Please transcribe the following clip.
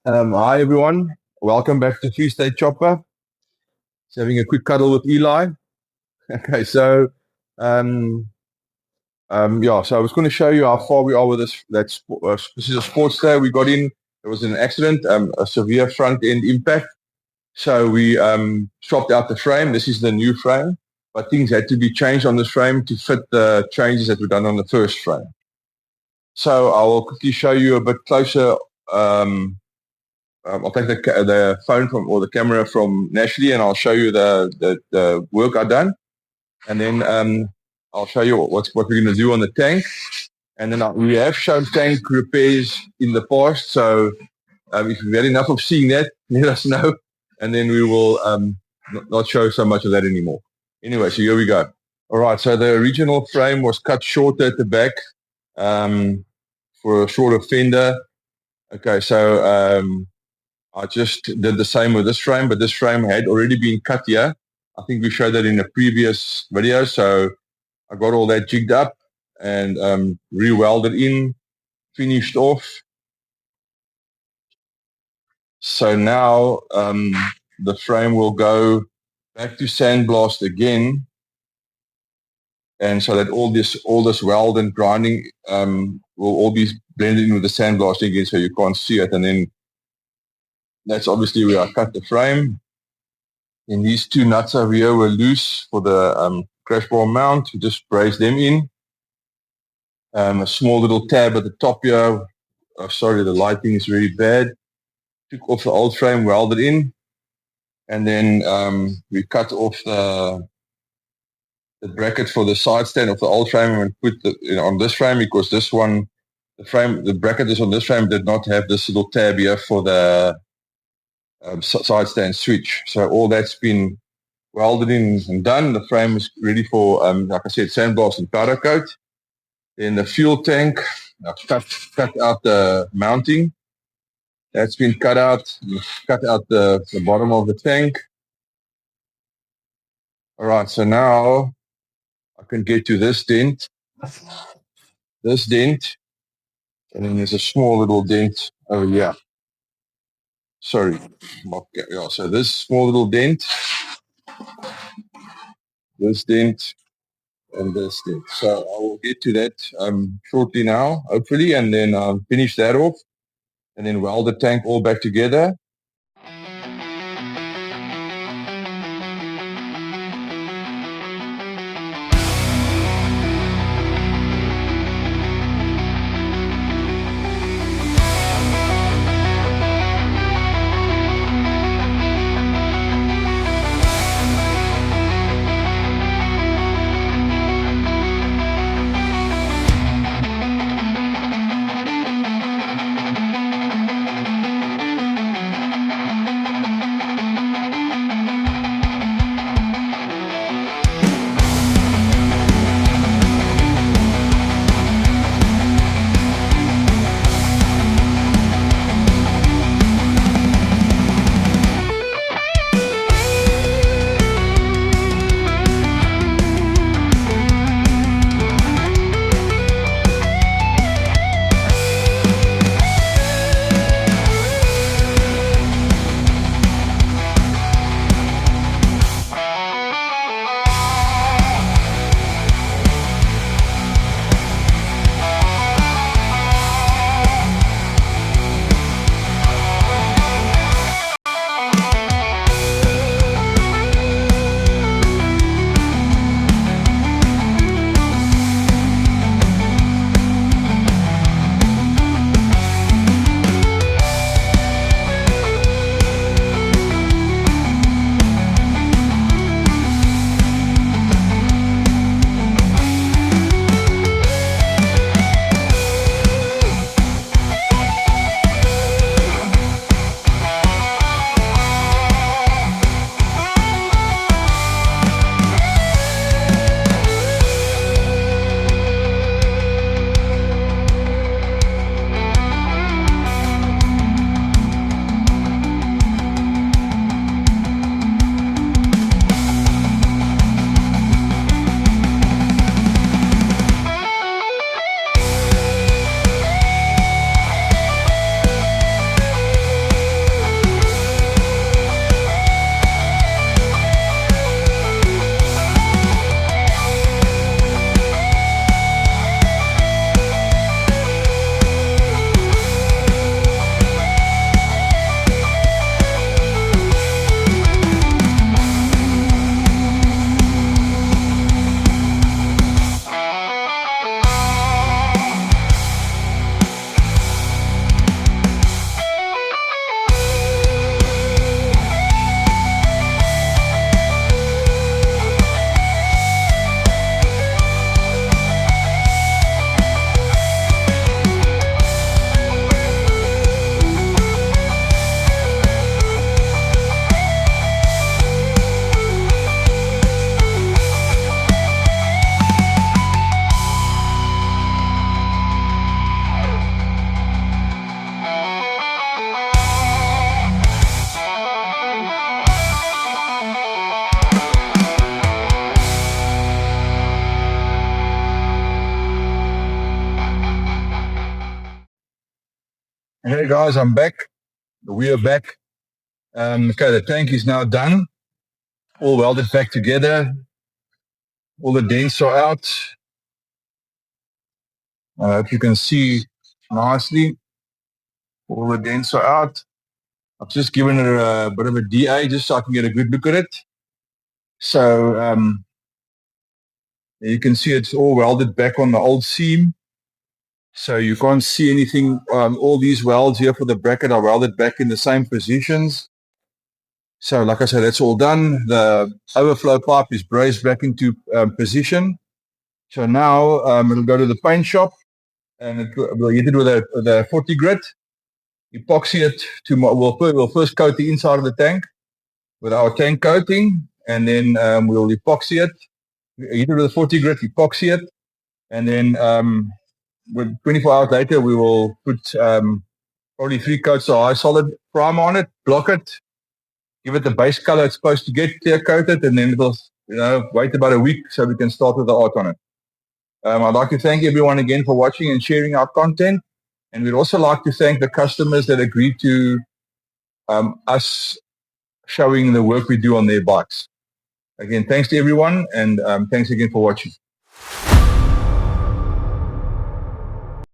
Hi everyone, welcome back to Free State Chopper. Just having a quick cuddle with Eli. Okay, um, so I was going to show you how far we are with this. This is a Sportster we got in. There was an accident, a severe front end impact. So we swapped out the frame. This is the new frame, but things had to be changed on this frame to fit the changes that were done on the first frame. So I will quickly show you a bit closer. I'll take the phone from or the camera from Nashley, and I'll show you the work I've done, and then I'll show you what we're going to do on the tank, and then we have shown tank repairs in the past. So if you've had enough of seeing that, let us know, and then we will not show so much of that anymore. Anyway, so here we go. All right, so the original frame was cut shorter at the back for a shorter fender. Okay, so I just did the same with this frame, but this frame had already been cut here. I think we showed that in a previous video. So I got all that jigged up and re-welded in, finished off. So now the frame will go back to sandblast again. And so that all this weld and grinding will all be blended in with the sandblasting again, so you can't see it. And then that's obviously where I cut the frame. And these two nuts over here were loose for the crash bar mount. We just brace them in. A small little tab at the top here. Oh, sorry, the lighting is really bad. Took off the old frame, welded in. And then we cut off the bracket for the side stand of the old frame and put on this frame, because this one, the bracket is on this frame, did not have this little tab here for the side stand switch. So all that's been welded in and done. The frame is ready for, like I said, sandblast and powder coat. Then the fuel tank, I've cut out the mounting. That's been cut out. Cut out the bottom of the tank. All right, so now I can get to this dent. This dent. And then there's a small little dent over here. Sorry. Yeah, so this small little dent. This dent. And this dent. So I will get to that shortly now, hopefully, and then finish that off. And then weld the tank all back together. Hey guys, I'm back. We are back. Okay, the tank is now done. All welded back together. All the dents are out. I hope you can see nicely. All the dents are out. I've just given it a bit of a DA just so I can get a good look at it. So you can see it's all welded back on the old seam. So you can't see anything. All these welds here for the bracket are welded back in the same positions. So like I said, that's all done. The overflow pipe is braced back into position. So now it'll go to the paint shop and we'll hit it with a 40 grit. Epoxy it to, we'll first coat the inside of the tank with our tank coating, and then we'll epoxy it. Hit it with a 40 grit, epoxy it, and then with 24 hours later, we will put probably 3 coats of high solid primer on it, block it, give it the base color it's supposed to get, clear coated, and then it'll, wait about a week so we can start with the art on it. I'd like to thank everyone again for watching and sharing our content. And we'd also like to thank the customers that agreed to us showing the work we do on their bikes. Again, thanks to everyone, and thanks again for watching.